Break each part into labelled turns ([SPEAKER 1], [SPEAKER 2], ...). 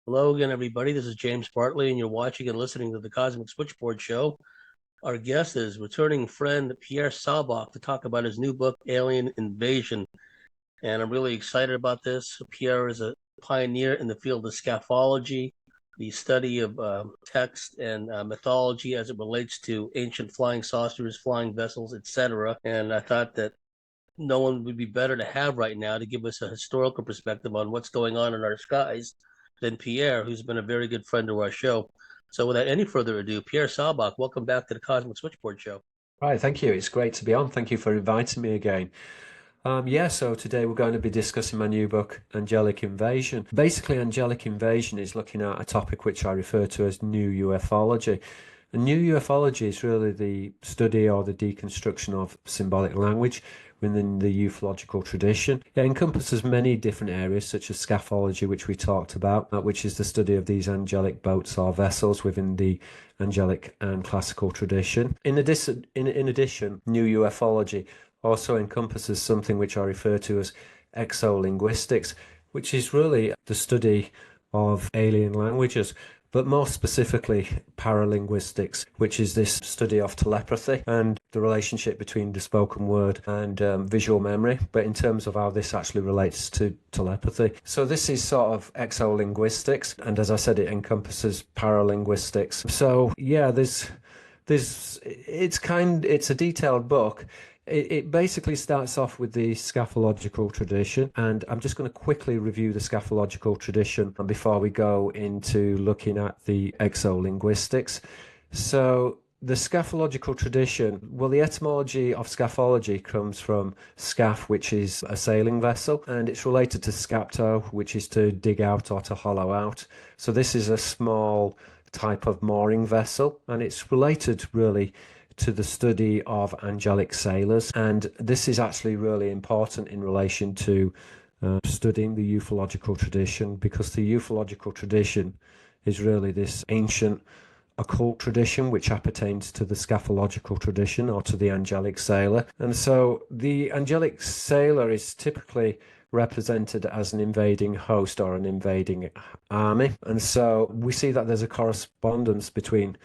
[SPEAKER 1] Hello again, everybody. This is James Bartley, and you're watching and listening to the Cosmic Switchboard Show. Our guest is returning friend Pierre Sabak to talk about his new book, Alien Invasion. And I'm really excited about this. Pierre is a pioneer in the field of scaphology, the study of text and mythology as it relates to ancient flying saucers, flying vessels, etc. And I thought that no one would be better to have right now to give us a historical perspective on what's going on in our skies than Pierre, who's been a very good friend of our show. So without any further ado, Pierre Sabak, welcome back to the Cosmic Switchboard Show.
[SPEAKER 2] Right, thank you. It's great to be on. Thank you for inviting me again. So today we're going to be discussing my new book, Angelic Invasion. Basically, Angelic Invasion is looking at a topic which I refer to as New UFOlogy. And New UFOlogy is really the study or the deconstruction of symbolic language within the ufological tradition. It encompasses many different areas, such as scafology, which we talked about, which is the study of these angelic boats or vessels within the angelic and classical tradition. In addition, New UFOlogy also encompasses something which I refer to as exolinguistics, which is really the study of alien languages, but more specifically paralinguistics, which is this study of telepathy and the relationship between the spoken word and visual memory, but in terms of how this actually relates to telepathy. So this is sort of exolinguistics, and as I said, it encompasses paralinguistics. So yeah, it's a detailed book. It basically starts off with the scafological tradition, and I'm just going to quickly review the scafological tradition before we go into looking at the exolinguistics. So the scafological tradition, well, the etymology of scaphology comes from scaph, which is a sailing vessel, and it's related to scapto, which is to dig out or to hollow out. So this is a small type of mooring vessel, and it's related really to the study of angelic sailors. And this is actually really important in relation to studying the ufological tradition, because the ufological tradition is really this ancient occult tradition which appertains to the scaphological tradition or to the angelic sailor. And so the angelic sailor is typically represented as an invading host or an invading army. And so we see that there's a correspondence between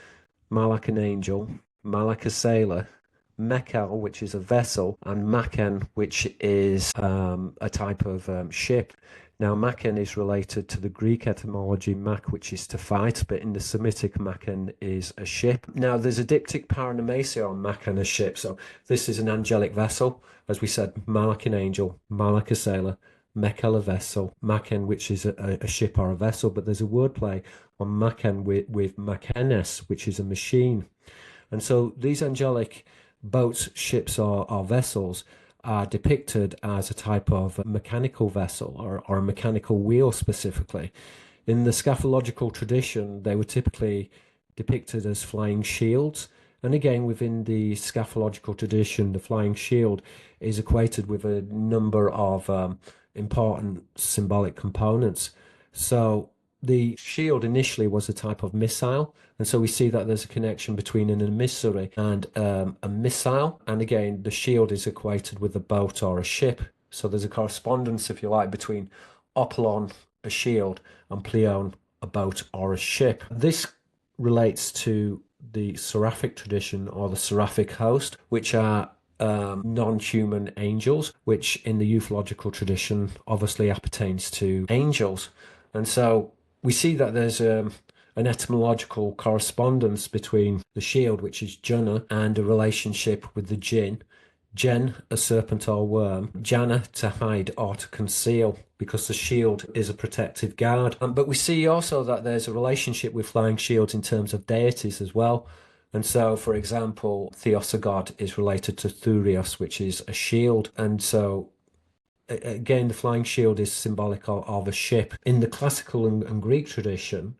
[SPEAKER 2] Malak, an angel, Malak, a sailor, Mekel, which is a vessel, and Maken, which is a type of ship. Now, Maken is related to the Greek etymology mak, which is to fight, but in the Semitic, Maken is a ship. Now, there's a diptych paranomasia on Maken, a ship. So this is an angelic vessel. As we said, Malak, an angel, Malak, a sailor, Mekel, a vessel, Maken, which is a ship or a vessel, but there's a wordplay on Maken with Makenes, which is a machine. And so these angelic boats, ships, or vessels are depicted as a type of mechanical vessel or a mechanical wheel specifically. In the scaphological tradition, they were typically depicted as flying shields. And again, within the scaphological tradition, the flying shield is equated with a number of important symbolic components. So the shield initially was a type of missile, and so we see that there's a connection between an emissary and a missile. And again, the shield is equated with a boat or a ship. So there's a correspondence, if you like, between opolon, a shield, and pleon, a boat or a ship. This relates to the seraphic tradition or the seraphic host, which are non-human angels, which in the ufological tradition obviously appertains to angels. And so we see that there's an etymological correspondence between the shield, which is Jannah, and a relationship with the Jin. Jen, a serpent or worm. Jannah, to hide or to conceal, because the shield is a protective guard. But we see also that there's a relationship with flying shields in terms of deities as well. And so, for example, Theos, a god, is related to Thurios, which is a shield. And so again, the flying shield is symbolic of a ship. In the classical and Greek tradition,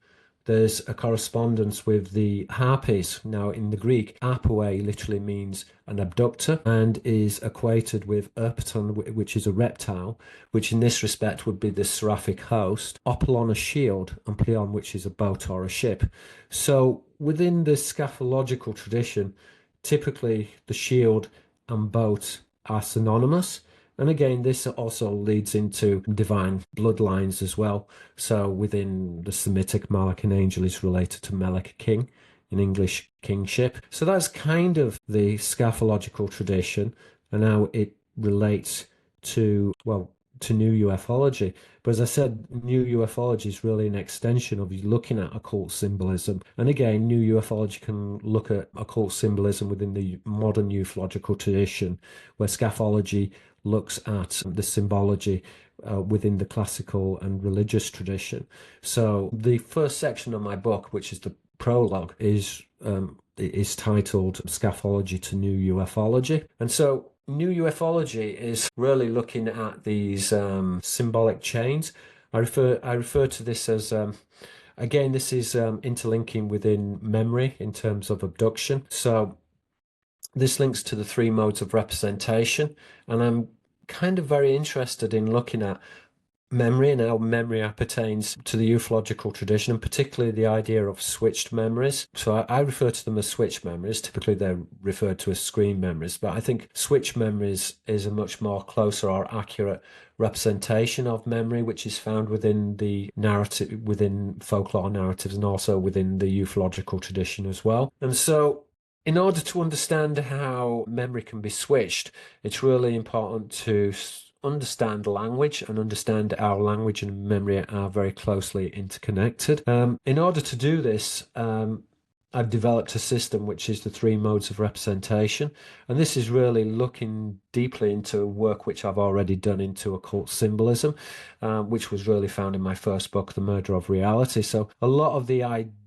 [SPEAKER 2] there's a correspondence with the harpies. Now, in the Greek, arpue literally means an abductor and is equated with erpeton, which is a reptile, which in this respect would be the seraphic host, opolon, a shield, and pleon, which is a boat or a ship. So within the scaphological tradition, typically the shield and boat are synonymous. And again, this also leads into divine bloodlines as well. So within the Semitic, Malak an angel is related to Melek, king, in English kingship. So that's kind of the scafological tradition and how it relates to, well, to new ufology. But as I said, new ufology is really an extension of looking at occult symbolism. And again, new ufology can look at occult symbolism within the modern ufological tradition, where scafology looks at the symbology within the classical and religious tradition. So the first section of my book, which is the prologue, is titled Scafology to New Ufology. And so new ufology is really looking at these symbolic chains. I refer to this as again, this is interlinking within memory in terms of abduction. So this links to the three modes of representation, and I'm kind of very interested in looking at memory and how memory appertains to the ufological tradition, and particularly the idea of switched memories. So I refer to them as switched memories. Typically they're referred to as screen memories, but I think switched memories is a much more closer or accurate representation of memory, which is found within the narrative, within folklore narratives, and also within the ufological tradition as well. And so in order to understand how memory can be switched, it's really important to understand language and understand how language and memory are very closely interconnected. In order to do this, I've developed a system which is the three modes of representation, and this is really looking deeply into work which I've already done into occult symbolism, which was really found in my first book, The Murder of Reality. So a lot of the ideas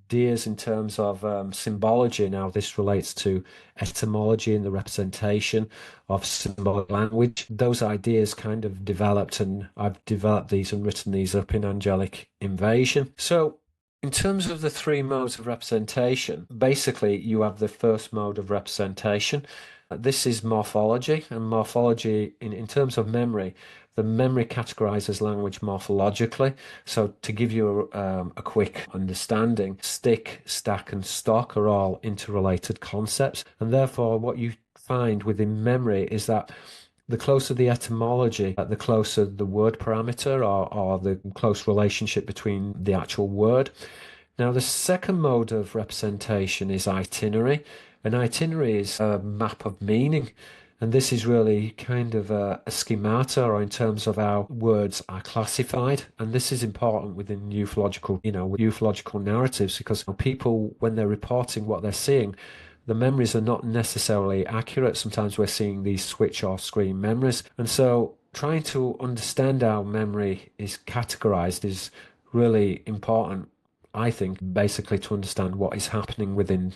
[SPEAKER 2] in terms of symbology and how this relates to etymology and the representation of symbolic language, those ideas kind of developed, and I've developed these and written these up in Angelic Invasion. So in terms of the three modes of representation, basically you have the first mode of representation. This is morphology, and morphology in terms of memory, the memory categorizes language morphologically. So to give you a quick understanding, stick, stack, and stock are all interrelated concepts. And therefore, what you find within memory is that the closer the etymology, the closer the word parameter or the close relationship between the actual word. Now, the second mode of representation is itinerary. An itinerary is a map of meaning. And this is really kind of a schemata, or in terms of how words are classified. And this is important within ufological narratives, because people, when they're reporting what they're seeing, the memories are not necessarily accurate. Sometimes we're seeing these switch or screen memories. And so trying to understand how memory is categorized is really important, I think, basically to understand what is happening within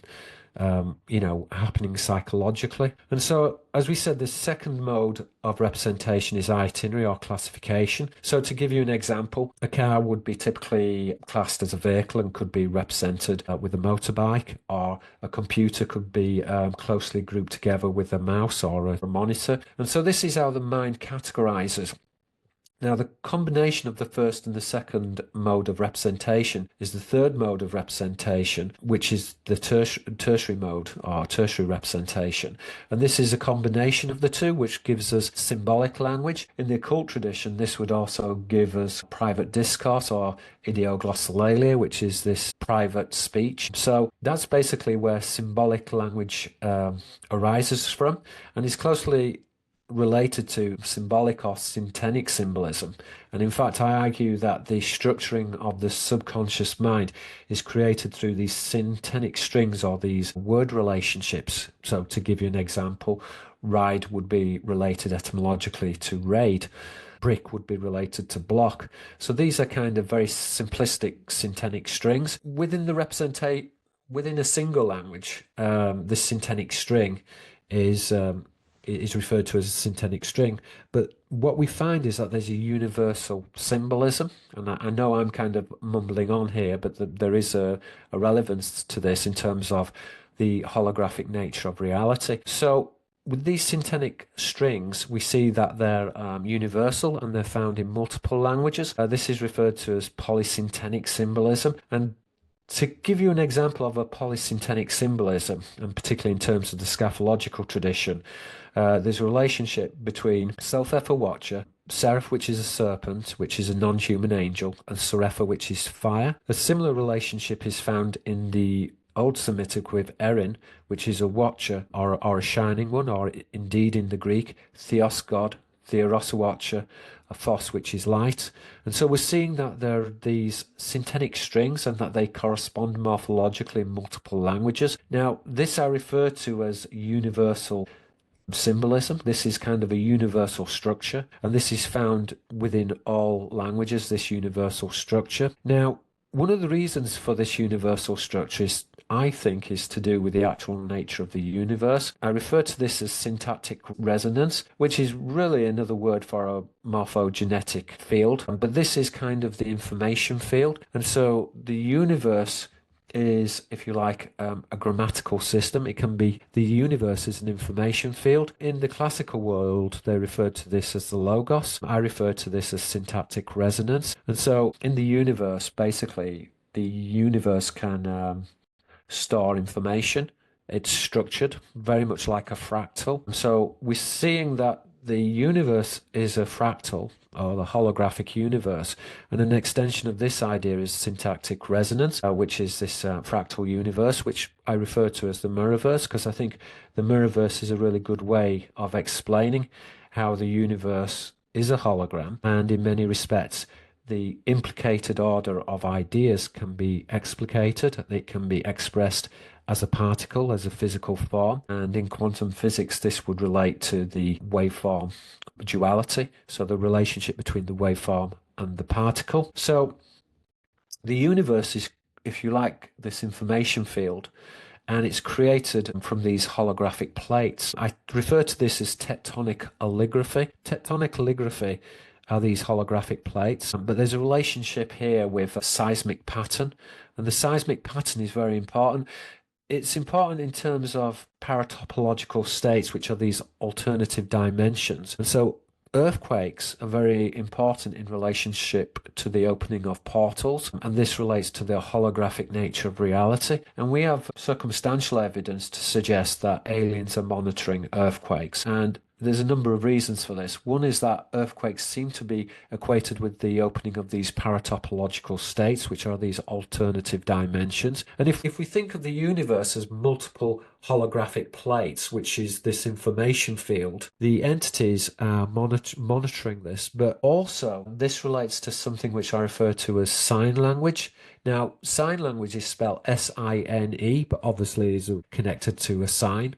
[SPEAKER 2] happening psychologically. And so, as we said, the second mode of representation is itinerary or classification. So to give you an example, a car would be typically classed as a vehicle and could be represented with a motorbike, or a computer could be closely grouped together with a mouse or a monitor. And so this is how the mind categorizes. Now, the combination of the first and the second mode of representation is the third mode of representation, which is the tertiary mode or tertiary representation. And this is a combination of the two, which gives us symbolic language. In the occult tradition, this would also give us private discourse or ideoglossolalia, which is this private speech. So that's basically where symbolic language arises from, and is closely related to symbolic or syntactic symbolism. And in fact, I argue that the structuring of the subconscious mind is created through these syntactic strings, or these word relationships. So to give you an example, ride would be related etymologically to raid. Brick would be related to block. So these are kind of very simplistic syntactic strings. Within a single language, this syntactic string is referred to as a syntactic string. But what we find is that there's a universal symbolism. And I know I'm kind of mumbling on here, but there is a relevance to this in terms of the holographic nature of reality. So with these syntactic strings, we see that they're universal, and they're found in multiple languages. This is referred to as polysyntactic symbolism. And To give you an example of a polysyntenic symbolism, and particularly in terms of the Scafological tradition, there's a relationship between Self-Efa Watcher, Seraph, which is a serpent, which is a non-human angel, and Serapha, which is fire. A similar relationship is found in the Old Semitic with Erin, which is a watcher or a shining one, or indeed in the Greek, Theos God, Theoros a watcher, a phos, which is light. And so we're seeing that there are these syntenic strings and that they correspond morphologically in multiple languages. Now, this I refer to as universal symbolism. This is kind of a universal structure, and this is found within all languages, this universal structure. Now, one of the reasons for this universal structure is, I think, is to do with the actual nature of the universe. I refer to this as syntactic resonance, which is really another word for a morphogenetic field, but this is kind of the information field. And so the universe is, if you like, a grammatical system. It can be, the universe is an information field. In the classical world, they referred to this as the logos. I refer to this as syntactic resonance. And so in the universe, basically, the universe can store information. It's structured very much like a fractal. So we're seeing that the universe is a fractal, or the holographic universe, and an extension of this idea is syntactic resonance, which is this fractal universe, which I refer to as the mirrorverse, because I think the mirrorverse is a really good way of explaining how the universe is a hologram, and in many respects the implicated order of ideas can be explicated. It can be expressed as a particle, as a physical form. And in quantum physics, this would relate to the waveform duality. So the relationship between the waveform and the particle. So the universe is, if you like, this information field, and it's created from these holographic plates. I refer to this as tectonic alligraphy. Tectonic alligraphy are these holographic plates, but there's a relationship here with a seismic pattern, and the seismic pattern is very important. It's important in terms of paratopological states, which are these alternative dimensions. And so earthquakes are very important in relationship to the opening of portals, and this relates to the holographic nature of reality. And we have circumstantial evidence to suggest that aliens are monitoring earthquakes, and there's a number of reasons for this. One is that earthquakes seem to be equated with the opening of these paratopological states, which are these alternative dimensions. And if we think of the universe as multiple holographic plates, which is this information field, the entities are monitoring this, but also this relates to something which I refer to as sign language. Now, sign language is spelled S-I-N-E, but obviously is connected to a sign.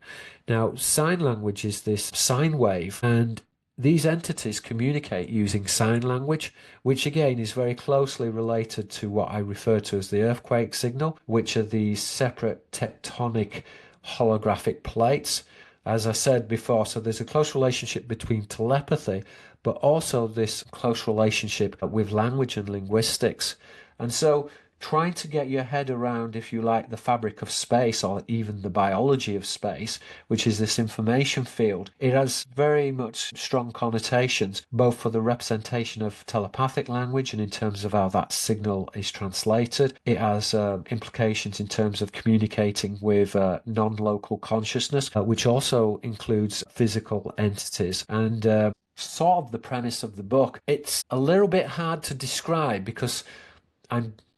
[SPEAKER 2] Now, sign language is this sine wave, and these entities communicate using sign language, which again is very closely related to what I refer to as the earthquake signal, which are these separate tectonic holographic plates. As I said before, so there's a close relationship between telepathy, but also this close relationship with language and linguistics. And so trying to get your head around, if you like, the fabric of space, or even the biology of space, which is this information field, it has very much strong connotations, both for the representation of telepathic language and in terms of how that signal is translated. It has implications in terms of communicating with non-local consciousness, which also includes physical entities. And sort of the premise of the book, it's a little bit hard to describe because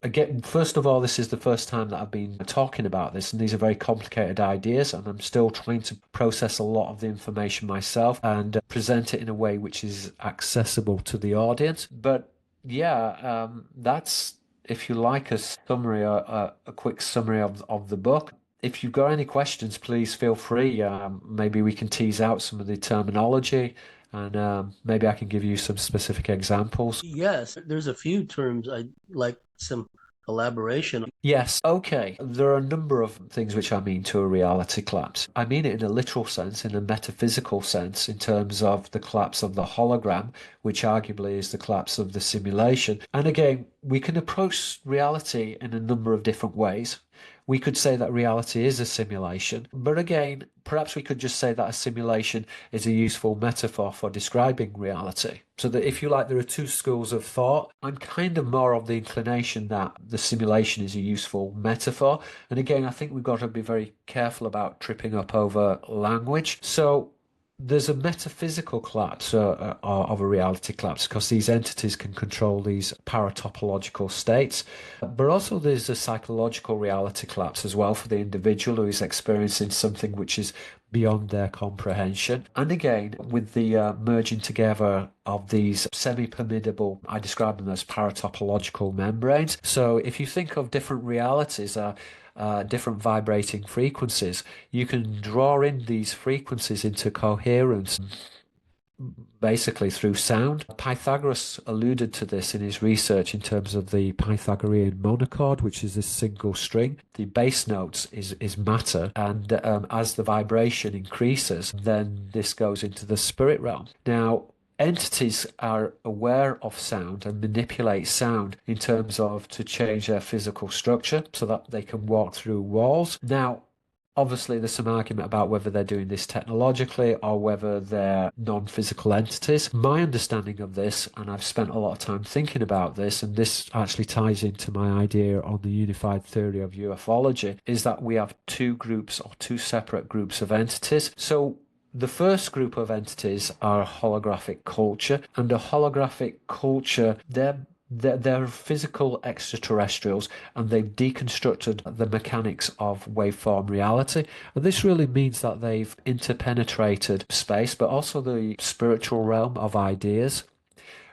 [SPEAKER 2] again, first of all, this is the first time that I've been talking about this, and these are very complicated ideas, and I'm still trying to process a lot of the information myself and present it in a way which is accessible to the audience. But yeah, that's, if you like, a summary, a quick summary of the book. If you've got any questions, please feel free. Maybe we can tease out some of the terminology, and maybe I can give you some specific examples.
[SPEAKER 1] Yes, there's a few terms I'd like some elaboration.
[SPEAKER 2] Yes, okay. There are a number of things which I mean to a reality collapse. I mean it in a literal sense, in a metaphysical sense, in terms of the collapse of the hologram, which arguably is the collapse of the simulation. And again, we can approach reality in a number of different ways. we could say that reality is a simulation. But again, perhaps we could just say that a simulation is a useful metaphor for describing reality. So that, if you like, there are two schools of thought. I'm kind of more of the inclination that the simulation is a useful metaphor. And again, I think we've got to be very careful about tripping up over language. So there's a metaphysical collapse of a reality collapse, because these entities can control these paratopological states. But also there's a psychological reality collapse as well for the individual who is experiencing something which is beyond their comprehension. And again, with the merging together of these semi-permeable, I describe them as paratopological membranes. So if you think of different realities, different vibrating frequencies, you can draw in these frequencies into coherence basically through sound. Pythagoras alluded to this in his research in terms of the Pythagorean monochord, which is this single string. The bass notes is matter, and as the vibration increases, then this goes into the spirit realm. Now, entities are aware of sound and manipulate sound in terms of to change their physical structure so that they can walk through walls. Now, obviously, there's some argument about whether they're doing this technologically or whether they're non-physical entities. My understanding of this, and I've spent a lot of time thinking about this, and this actually ties into my idea on the unified theory of ufology, is that we have two groups or two separate groups of entities. So the first group of entities are holographic culture, and a holographic culture, they're physical extraterrestrials, and they've deconstructed the mechanics of waveform reality. And this really means that they've interpenetrated space, but also the spiritual realm of ideas.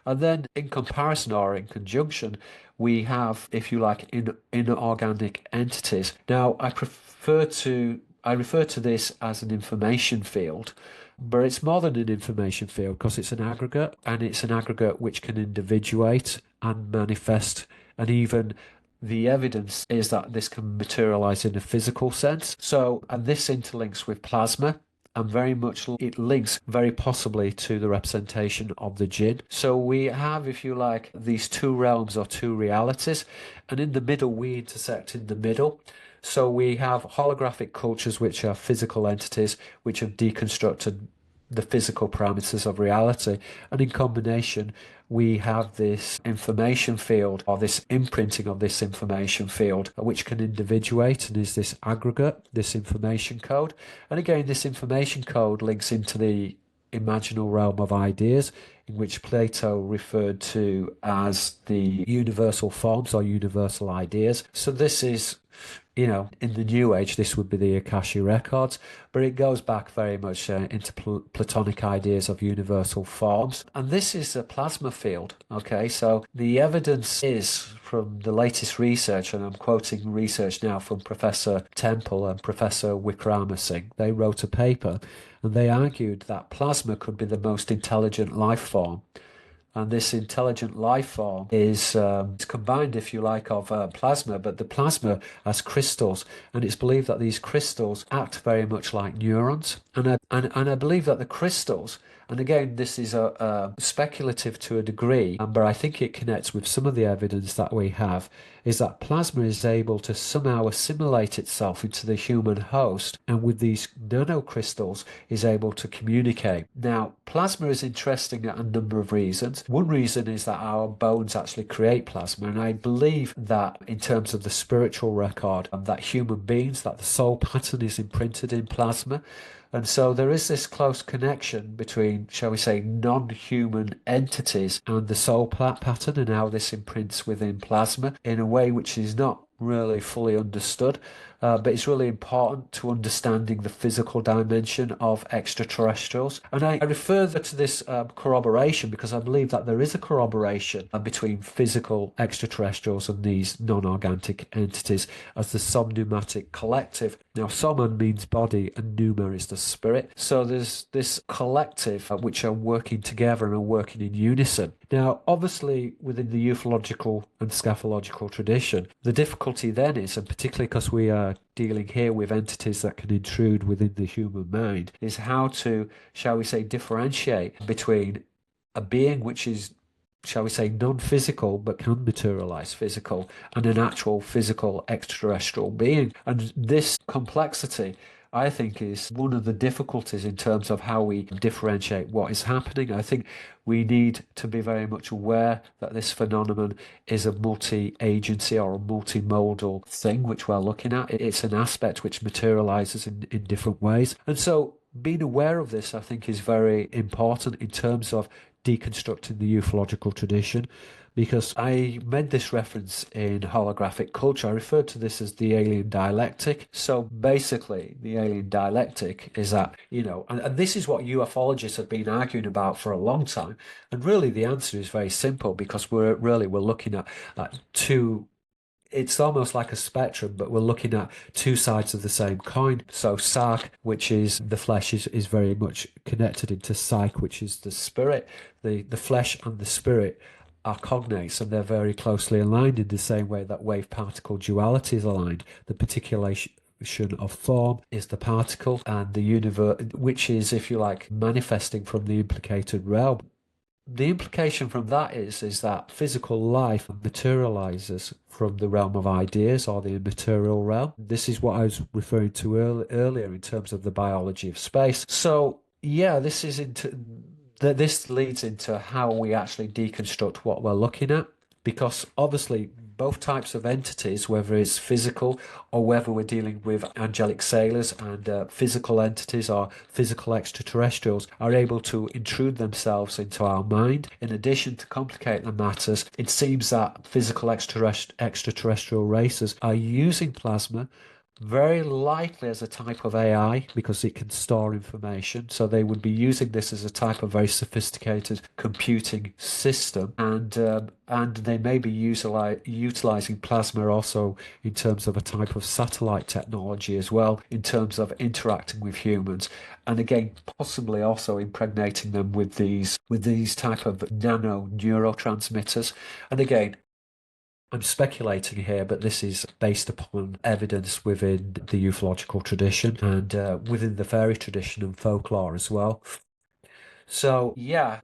[SPEAKER 2] And then in comparison, or in conjunction, we have, if you like, inorganic entities. Now, I refer to this as an information field, but it's more than an information field, because it's an aggregate, and it's an aggregate which can individuate and manifest, and even the evidence is that this can materialize in a physical sense. So, and this interlinks with plasma, and very much it links very possibly to the representation of the Jin. So we have, if you like, these two realms or two realities, and in the middle we intersect in the middle. So we have holographic cultures, which are physical entities which have deconstructed the physical parameters of reality, and in combination we have this information field, or this imprinting of this information field, which can individuate and is this aggregate, this information code. And again, this information code links into the imaginal realm of ideas, in which Plato referred to as the universal forms or universal ideas. So this is, you know, in the New Age, this would be the Akashic records, but it goes back very much into Platonic ideas of universal forms. And this is a plasma field, okay? So the evidence is from the latest research, and I'm quoting research now from Professor Temporal and Professor Wickramasinghe. They wrote a paper, and they argued that plasma could be the most intelligent life form. And this intelligent life form is combined, if you like, of plasma, but the plasma has crystals, and it's believed that these crystals act very much like neurons. And I believe that the crystals, and again, this is speculative to a degree, but I think it connects with some of the evidence that we have, is that plasma is able to somehow assimilate itself into the human host, and with these nanocrystals is able to communicate. Now, plasma is interesting at a number of reasons. One reason is that our bones actually create plasma, and I believe that in terms of the spiritual record, that human beings, that the soul pattern is imprinted in plasma. And so there is this close connection between, shall we say, non-human entities and the soul pattern, and how this imprints within plasma in a way which is not really fully understood. But it's really important to understanding the physical dimension of extraterrestrials. And I refer to this corroboration because I believe that there is a corroboration between physical extraterrestrials and these non-organic entities as the somnummatic collective. Now, soman means body and pneuma is the spirit. So there's this collective which are working together and are working in unison. Now, obviously, within the ufological and scafological tradition, the difficulty then is, and particularly because we are dealing here with entities that can intrude within the human mind, is how to, shall we say, differentiate between a being which is shall we say, non-physical, but can materialize physical, and an actual physical extraterrestrial being. And this complexity, I think, is one of the difficulties in terms of how we differentiate what is happening. I think we need to be very much aware that this phenomenon is a multi-agency or a multimodal thing which we're looking at. It's an aspect which materializes in different ways. And so being aware of this, I think, is very important in terms of deconstructing the ufological tradition, because I made this reference in holographic culture. I referred to this as the alien dialectic. So basically, the alien dialectic is that, and this is what ufologists have been arguing about for a long time. And really, the answer is very simple, because we're looking at two. It's almost like a spectrum, but we're looking at two sides of the same coin. So sark, which is the flesh, is very much connected into psyche, which is the spirit. The flesh and the spirit are cognates, and they're very closely aligned in the same way that wave-particle duality is aligned. The particulation of form is the particle, and the universe, which is, if you like, manifesting from the implicated realm. The implication from that is that physical life materializes from the realm of ideas, or the immaterial realm. This is what I was referring to earlier in terms of the biology of space. So yeah, this leads into how we actually deconstruct what we're looking at, because obviously both types of entities, whether it's physical or whether we're dealing with angelic sailors and physical entities or physical extraterrestrials, are able to intrude themselves into our mind. In addition to complicate the matters, it seems that physical extraterrestrial races are using plasma very likely as a type of AI, because it can store information. So they would be using this as a type of very sophisticated computing system, and they may be utilizing plasma also in terms of a type of satellite technology as well, in terms of interacting with humans, and again possibly also impregnating them with these type of nano neurotransmitters. And again, I'm speculating here, but this is based upon evidence within the ufological tradition and within the fairy tradition and folklore as well. So, yeah,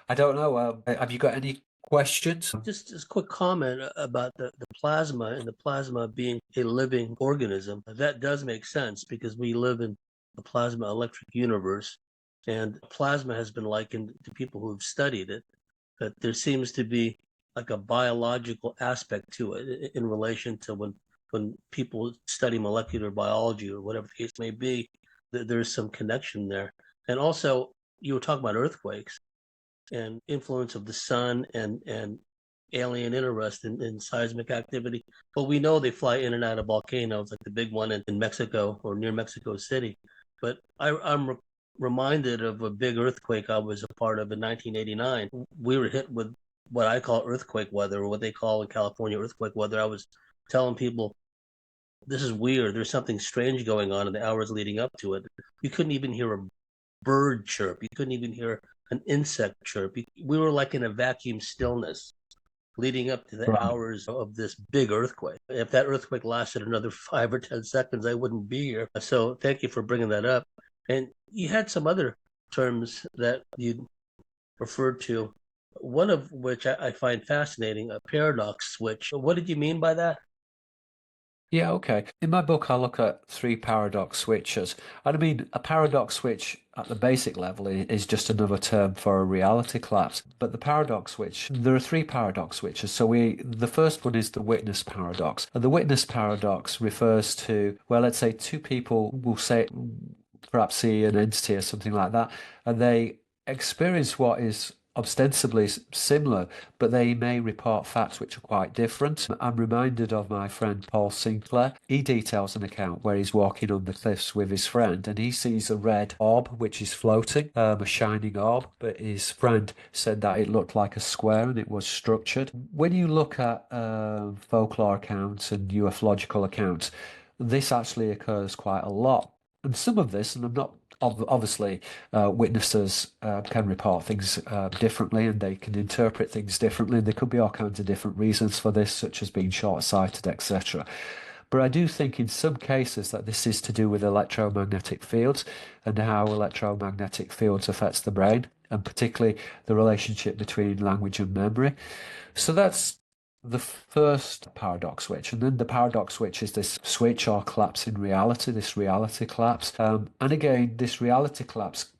[SPEAKER 2] I don't know. Have you got any questions?
[SPEAKER 1] Just a quick comment about the plasma, and the plasma being a living organism. That does make sense, because we live in a plasma electric universe, and plasma has been likened to people who have studied it, that there seems to be like a biological aspect to it in relation to when people study molecular biology or whatever the case may be, there's some connection there. And also, you were talking about earthquakes and influence of the sun and alien interest in seismic activity. Well, we know they fly in and out of volcanoes, like the big one in Mexico or near Mexico City. But I'm reminded of a big earthquake I was a part of in 1989. We were hit with what I call earthquake weather, or what they call in California earthquake weather. I was telling people, this is weird. There's something strange going on in the hours leading up to it. You couldn't even hear a bird chirp. You couldn't even hear an insect chirp. We were like in a vacuum stillness leading up to the hours of this big earthquake. If that earthquake lasted another 5 or 10 seconds, I wouldn't be here. So thank you for bringing that up. And you had some other terms that you referred to, one of which I find fascinating, a paradox switch. What did you mean by that?
[SPEAKER 2] Yeah, okay. In my book, I look at 3 paradox switches. And I mean, a paradox switch at the basic level is just another term for a reality collapse. But the paradox switch, there are 3 paradox switches. So the first one is the witness paradox. And the witness paradox refers to, well, let's say 2 people will say, perhaps see an entity or something like that, and they experience what is ostensibly similar, but they may report facts which are quite different. I'm reminded of my friend Paul Sinclair. He details an account where he's walking on the cliffs with his friend, and he sees a red orb which is floating, a shining orb, but his friend said that it looked like a square and it was structured. When you look at folklore accounts and ufological accounts, this actually occurs quite a lot. And some of this, and I'm not obviously, witnesses can report things differently, and they can interpret things differently. There could be all kinds of different reasons for this, such as being short-sighted, etc. But I do think in some cases that this is to do with electromagnetic fields and how electromagnetic fields affects the brain. and particularly the relationship between language and memory. So that's the first paradox switch. And then the paradox switch is this switch or collapse in reality, this reality collapse. And again, this reality collapse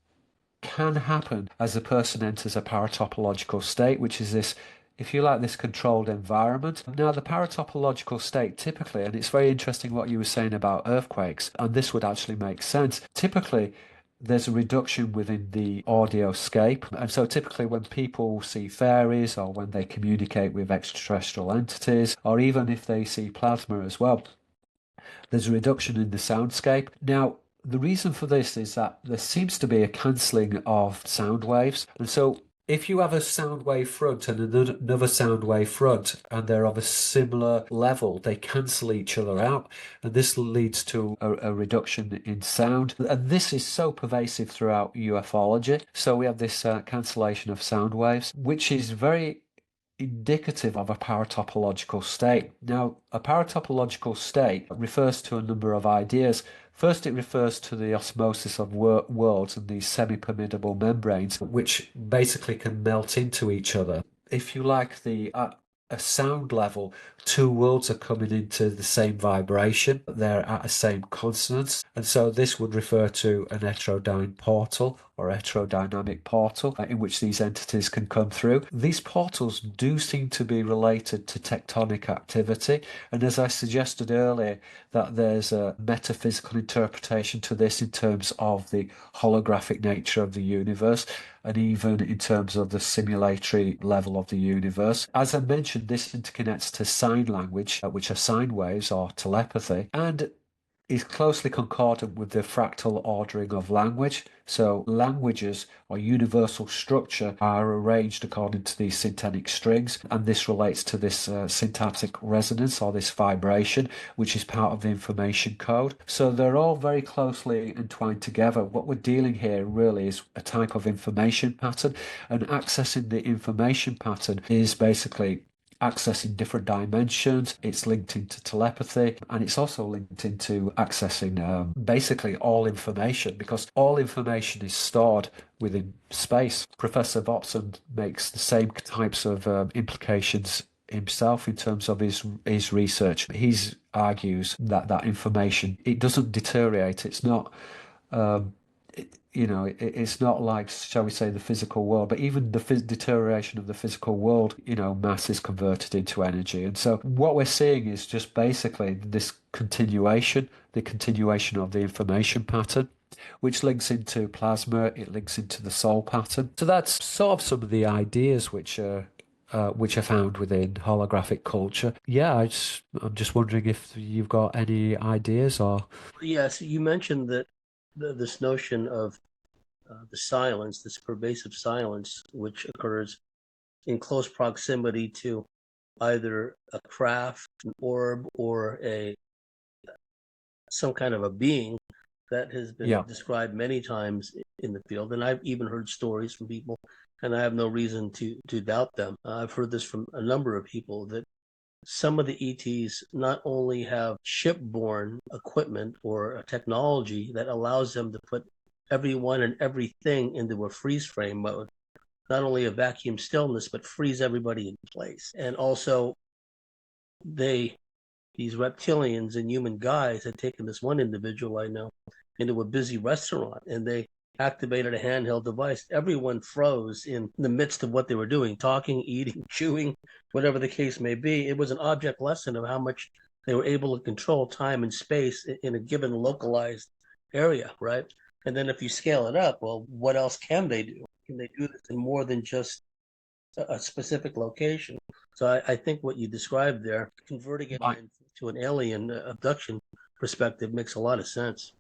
[SPEAKER 2] can happen as a person enters a paratopological state, which is this, if you like, this controlled environment. Now, the paratopological state typically, and it's very interesting what you were saying about earthquakes, and this would actually make sense. Typically, there's a reduction within the audioscape. And so typically when people see fairies or when they communicate with extraterrestrial entities, or even if they see plasma as well, there's a reduction in the soundscape. Now, the reason for this is that there seems to be a cancelling of sound waves. And so if you have a sound wave front and another sound wave front, and they're of a similar level, they cancel each other out. And this leads to a reduction in sound. And this is so pervasive throughout ufology. So we have this cancellation of sound waves, which is very indicative of a paratopological state. Now, a paratopological state refers to a number of ideas. First, it refers to the osmosis of worlds and these semi-permeable membranes, which basically can melt into each other. If you like, a sound level, two worlds are coming into the same vibration. They're at the same consonance. And so this would refer to an heterodyne portal or heterodynamic portal in which these entities can come through. These portals do seem to be related to tectonic activity. And as I suggested earlier, that there's a metaphysical interpretation to this in terms of the holographic nature of the universe, and even in terms of the simulatory level of the universe. As I mentioned, this interconnects to sign language, which are sine waves or telepathy, and is closely concordant with the fractal ordering of language. So languages or universal structure are arranged according to these syntactic strings, and this relates to this syntactic resonance or this vibration, which is part of the information code. So they're all very closely entwined together. What we're dealing here really is a type of information pattern, and accessing the information pattern is basically accessing different dimensions. It's linked into telepathy, and it's also linked into accessing basically all information, because all information is stored within space. Professor Vopson makes the same types of implications himself in terms of his research. He argues that information, it doesn't deteriorate. It's not it's not like, shall we say, the physical world, but even the deterioration of the physical world, mass is converted into energy. And so what we're seeing is just basically this continuation, the continuation of the information pattern, which links into plasma, it links into the soul pattern. So that's sort of some of the ideas which are found within holographic culture. Yeah, I'm just wondering if you've got any ideas or...
[SPEAKER 1] Yes, you mentioned that this notion of the silence, this pervasive silence, which occurs in close proximity to either a craft, an orb, or some kind of a being, that has been described many times in the field. And I've even heard stories from people, and I have no reason to doubt them. I've heard this from a number of people, that some of the ETs not only have shipborne equipment or a technology that allows them to put everyone and everything into a freeze frame mode, not only a vacuum stillness, but freeze everybody in place. And also, these reptilians and human guys had taken this one individual I know into a busy restaurant, and they activated a handheld device. Everyone froze in the midst of what they were doing, talking, eating, chewing, whatever the case may be. It was an object lesson of how much they were able to control time and space in a given localized area, right? And then if you scale it up, well, what else can they do? Can they do this in more than just a specific location? So I think what you described there, converting it into an alien abduction perspective, makes a lot of sense.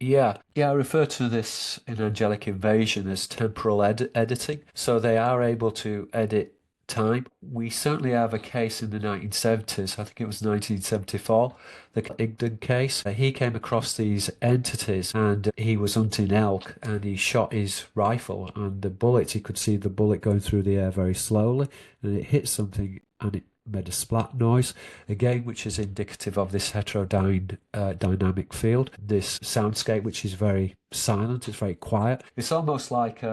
[SPEAKER 2] Yeah, I refer to this in Angelic Invasion as temporal editing. So they are able to edit time. We certainly have a case in the 1970s, I think it was 1974, the Igden case. He came across these entities, and he was hunting elk, and he shot his rifle, and he could see the bullet going through the air very slowly, and it hit something, and it made a splat noise, again, which is indicative of this dynamic field, this soundscape, which is very silent, it's very quiet. It's almost like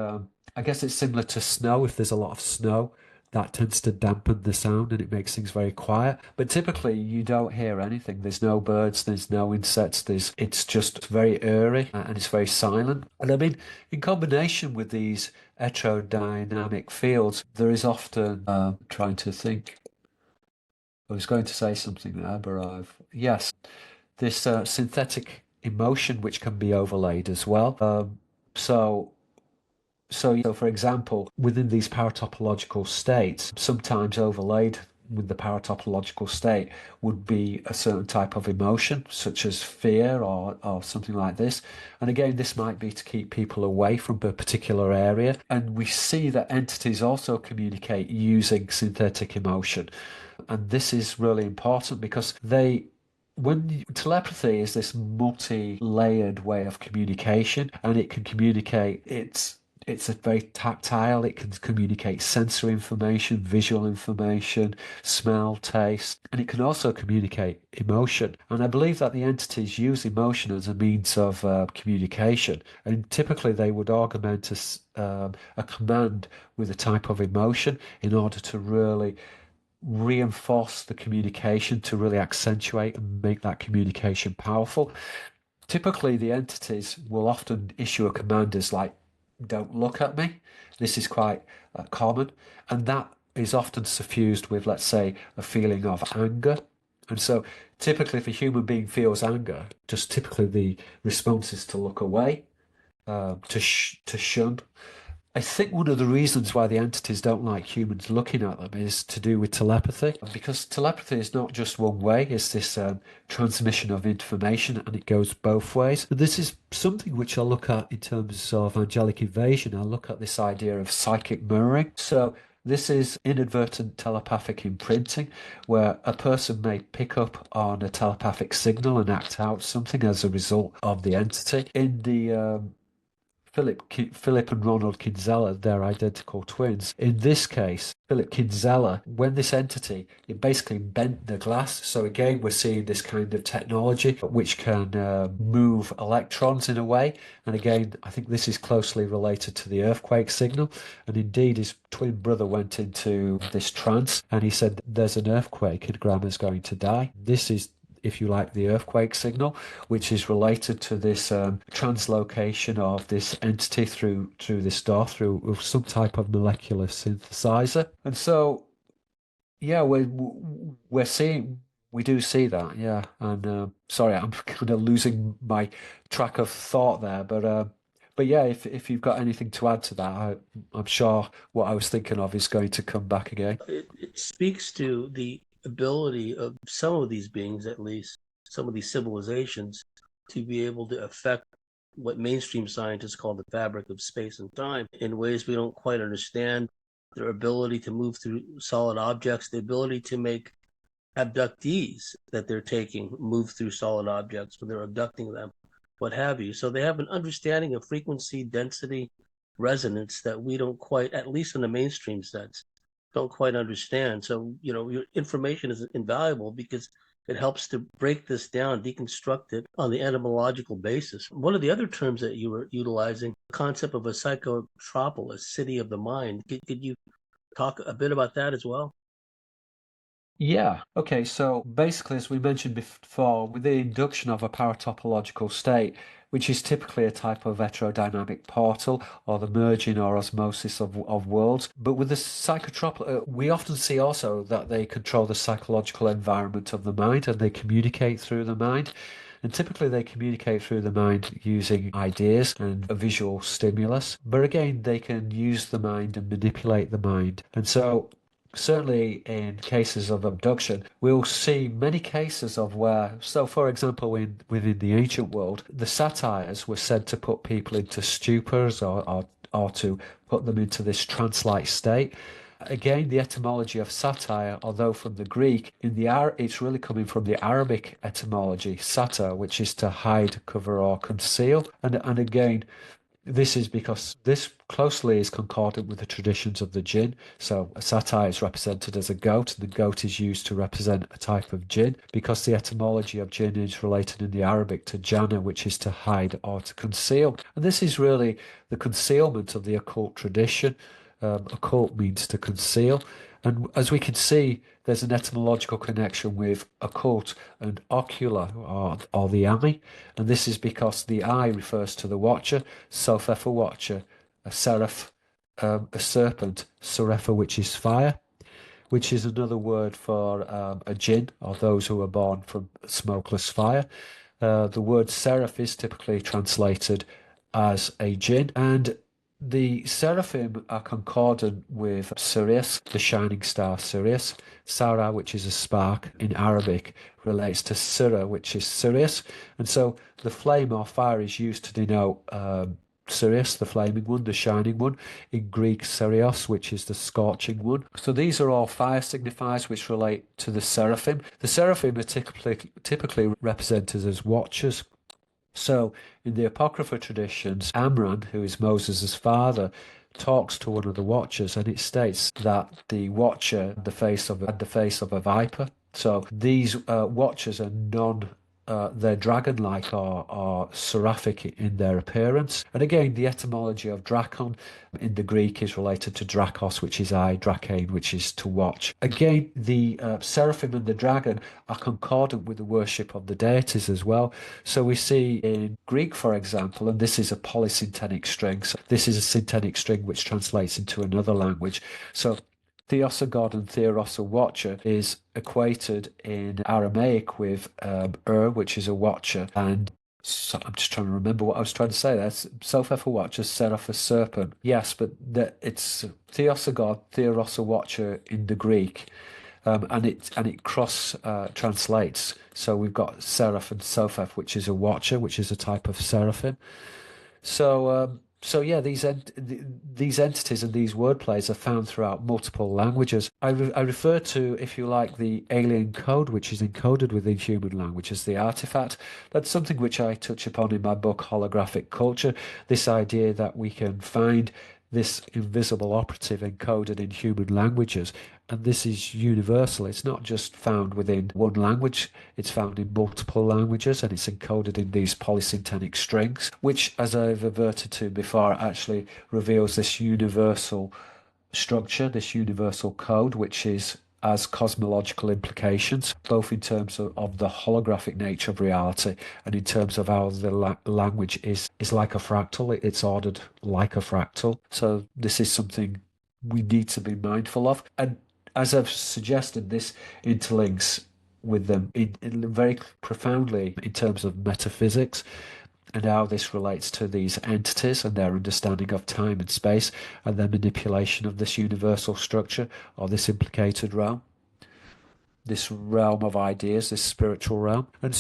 [SPEAKER 2] I guess it's similar to snow. If there's a lot of snow, that tends to dampen the sound and it makes things very quiet. But typically, you don't hear anything. There's no birds, there's no insects. It's just very eerie and it's very silent. And I mean, in combination with these heterodynamic fields, there is often trying to think. I was going to say something there, but yes, this synthetic emotion which can be overlaid as well. So, for example, within these paratopological states, sometimes overlaid with the paratopological state would be a certain type of emotion, such as fear or something like this. And again, this might be to keep people away from a particular area. And we see that entities also communicate using synthetic emotion. And this is really important because telepathy is this multi-layered way of communication, and it can communicate. It's a very tactile. It can communicate sensory information, visual information, smell, taste, and it can also communicate emotion. And I believe that the entities use emotion as a means of communication. And typically, they would augment a command with a type of emotion in order to really reinforce the communication, to really accentuate and make that communication powerful. Typically, the entities will often issue a command as like, "Don't look at me." This is quite common, and that is often suffused with, let's say, a feeling of anger. And so typically if a human being feels anger, just typically the response is to look away, to shun. I think one of the reasons why the entities don't like humans looking at them is to do with telepathy, because telepathy is not just one way. It's this transmission of information, and it goes both ways. And this is something which I look at in terms of angelic invasion. I look at this idea of psychic mirroring. So this is inadvertent telepathic imprinting, where a person may pick up on a telepathic signal and act out something as a result of the entity. In the Philip and Ronald Kinsella, they're identical twins. In this case, Philip Kinsella, when this entity, it basically bent the glass. So again, we're seeing this kind of technology which can move electrons in a way. And again, I think this is closely related to the earthquake signal. And indeed, his twin brother went into this trance and he said, "There's an earthquake and Grandma's going to die." This is, if you like, the earthquake signal, which is related to this translocation of this entity through this door, through some type of molecular synthesizer. And so, yeah, we do see that, yeah. And sorry, I'm kind of losing my track of thought there, but yeah, if you've got anything to add to that, I'm sure what I was thinking of is going to come back again.
[SPEAKER 1] It speaks to the ability of some of these beings, at least some of these civilizations, to be able to affect what mainstream scientists call the fabric of space and time in ways we don't quite understand. Their ability to move through solid objects, the ability to make abductees that they're taking move through solid objects when they're abducting them, what have you. So they have an understanding of frequency, density, resonance that we don't quite, at least in the mainstream sense, don't quite understand. So, your information is invaluable because it helps to break this down, deconstruct it on the etymological basis. One of the other terms that you were utilizing, the concept of a psychotropolis, city of the mind. Could you talk a bit about that as well?
[SPEAKER 2] Yeah. Okay. So basically, as we mentioned before, with the induction of a paratopological state, which is typically a type of heterodynamic portal or the merging or osmosis of worlds. But with the psychotropical, we often see also that they control the psychological environment of the mind and they communicate through the mind. And typically they communicate through the mind using ideas and a visual stimulus. But again, they can use the mind and manipulate the mind. And so certainly in cases of abduction, we'll see many cases of where, so for example, within the ancient world, the satyrs were said to put people into stupors or to put them into this trance-like state. Again, the etymology of satire, although from the Greek, it's really coming from the Arabic etymology, satir, which is to hide, cover, or conceal. And again, This is because this closely is concordant with the traditions of the jinn. So a satyr is represented as a goat. The goat is used to represent a type of jinn because the etymology of jinn is related in the Arabic to jana, which is to hide or to conceal. And this is really the concealment of the occult tradition. Occult means to conceal. And as we can see, there's an etymological connection with occult and ocular, or the eye. And this is because the eye refers to the watcher, Sophefa watcher, a seraph, a serpent, Serapha, which is fire, which is another word for a jinn, or those who are born from smokeless fire. The word seraph is typically translated as a jinn, and the seraphim are concordant with Sirius, the shining star Sirius. Sarah, which is a spark in Arabic, relates to Sira, which is Sirius. And so the flame or fire is used to denote Sirius, the flaming one, the shining one. In Greek, Serios, which is the scorching one. So these are all fire signifiers which relate to the seraphim. The seraphim are typically represented as watchers. So, in the Apocrypha traditions, Amram, who is Moses' father, talks to one of the watchers, and it states that the watcher had the face of a viper. So these watchers are they're dragon-like or seraphic in their appearance. And again, the etymology of drakon in the Greek is related to drakos, which is eye, drakain, which is to watch. Again, the seraphim and the dragon are concordant with the worship of the deities as well. So we see in Greek, for example, and this is a polysyntenic string. So this is a syntenic string which translates into another language. So Theos a god and Theros a watcher is equated in Aramaic with which is a watcher, and so I'm just trying to remember what I was trying to say there. Sophef a watcher, Seraph a serpent. Yes, but it's Theos a god, Theros a watcher in the Greek, and it cross translates. So we've got Seraph and Sophef, which is a watcher, which is a type of seraphim. So yeah, these entities and these wordplays are found throughout multiple languages. I refer to, if you like, the alien code, which is encoded within human language as the artifact. That's something which I touch upon in my book, Holographic Culture. This idea that we can find this invisible operative encoded in human languages. And this is universal. It's not just found within one language, it's found in multiple languages, and it's encoded in these polysyntenic strings, which, as I've adverted to before, actually reveals this universal structure, this universal code, which has cosmological implications, both in terms of the holographic nature of reality and in terms of how the language is like a fractal. It's ordered like a fractal. So this is something we need to be mindful of. And as I've suggested, this interlinks with them in very profoundly in terms of metaphysics and how this relates to these entities and their understanding of time and space and their manipulation of this universal structure or this implicated realm, this realm of ideas, this spiritual realm. And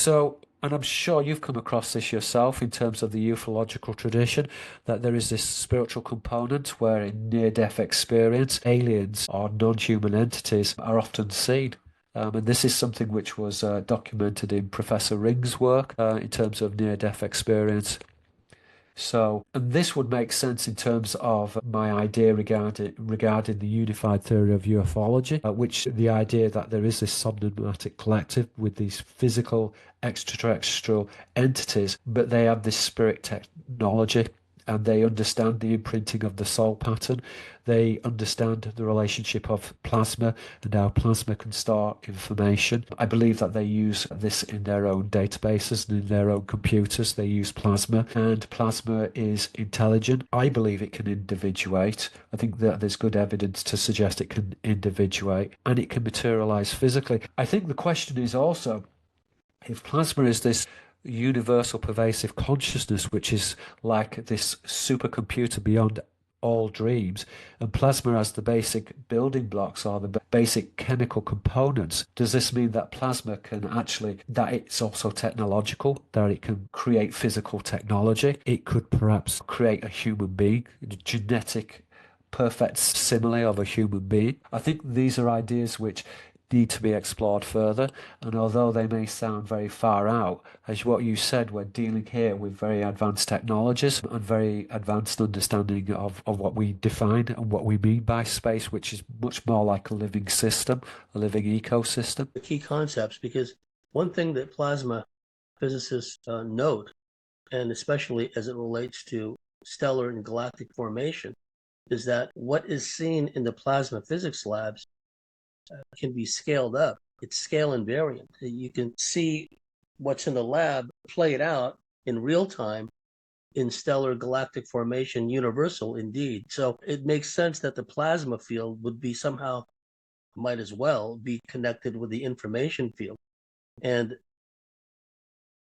[SPEAKER 2] I'm sure you've come across this yourself in terms of the ufological tradition, that there is this spiritual component where in near-death experience, aliens or non-human entities are often seen. And this is something which was documented in Professor Ring's work in terms of near-death experience. So, and this would make sense in terms of my idea regarding the unified theory of ufology, which the idea that there is this somnambulic collective with these physical extraterrestrial entities, but they have this spirit technology and they understand the imprinting of the soul pattern. They understand the relationship of plasma and how plasma can store information. I believe that they use this in their own databases and in their own computers. They use plasma, and plasma is intelligent. I believe it can individuate. I think that there's good evidence to suggest it can individuate and it can materialize physically. I think the question is also, if plasma is this universal pervasive consciousness, which is like this supercomputer beyond all dreams, and plasma as the basic building blocks or the basic chemical components, does this mean that plasma can actually, that it's also technological, that it can create physical technology? It could perhaps create a human being, a genetic perfect simile of a human being. I think these are ideas which need to be explored further. And although they may sound very far out, as what you said, we're dealing here with very advanced technologies and very advanced understanding of what we define and what we mean by space, which is much more like a living system, a living ecosystem.
[SPEAKER 1] The key concepts, because one thing that plasma physicists note, and especially as it relates to stellar and galactic formation, is that what is seen in the plasma physics labs can be scaled up. It's scale invariant. You can see what's in the lab played out in real time in stellar galactic formation, universal indeed. So it makes sense that the plasma field would be somehow, might as well be connected with the information field. And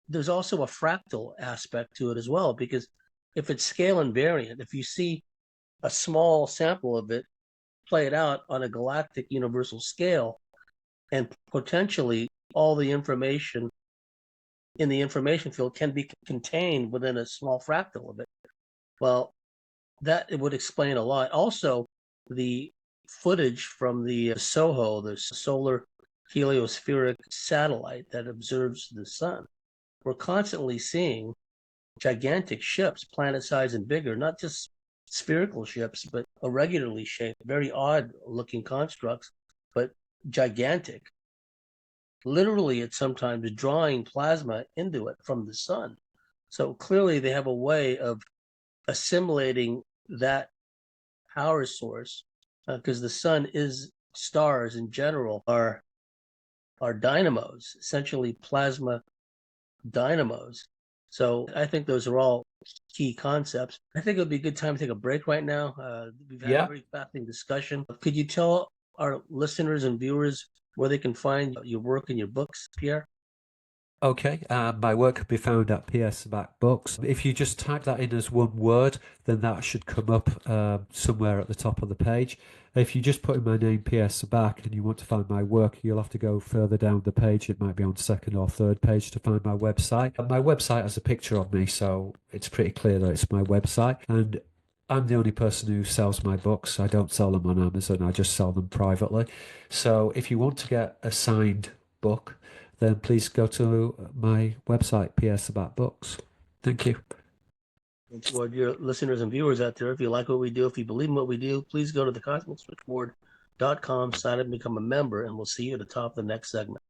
[SPEAKER 1] there's also a fractal aspect to it as well, because if it's scale invariant, if you see a small sample of it play it out on a galactic universal scale, and potentially all the information in the information field can be contained within a small fractal of it. Well, that it would explain a lot. Also, the footage from the SOHO, the Solar Heliospheric Satellite that observes the sun, we're constantly seeing gigantic ships, planet-sized and bigger, not just spherical ships, but irregularly shaped, very odd-looking constructs, but gigantic. Literally, it's sometimes drawing plasma into it from the sun. So clearly, they have a way of assimilating that power source, because the sun is, stars in general are dynamos, essentially plasma dynamos. So I think those are all key concepts. I think it would be a good time to take a break right now. We've had a very fascinating discussion. Could you tell our listeners and viewers where they can find your work and your books, Pierre?
[SPEAKER 2] Okay, my work can be found at Pierre Sabak Books. If you just type that in as one word, then that should come up somewhere at the top of the page. If you just put in my name, Pierre Sabak, and you want to find my work, you'll have to go further down the page. It might be on second or third page to find my website. And my website has a picture of me, so it's pretty clear that it's my website. And I'm the only person who sells my books. I don't sell them on Amazon. I just sell them privately. So if you want to get a signed book, then please go to my website, Pierre Sabak Books. Thank you.
[SPEAKER 1] And to our dear listeners and viewers out there, if you like what we do, if you believe in what we do, please go to the CosmicSwitchboard.com, sign up and become a member, and we'll see you at the top of the next segment.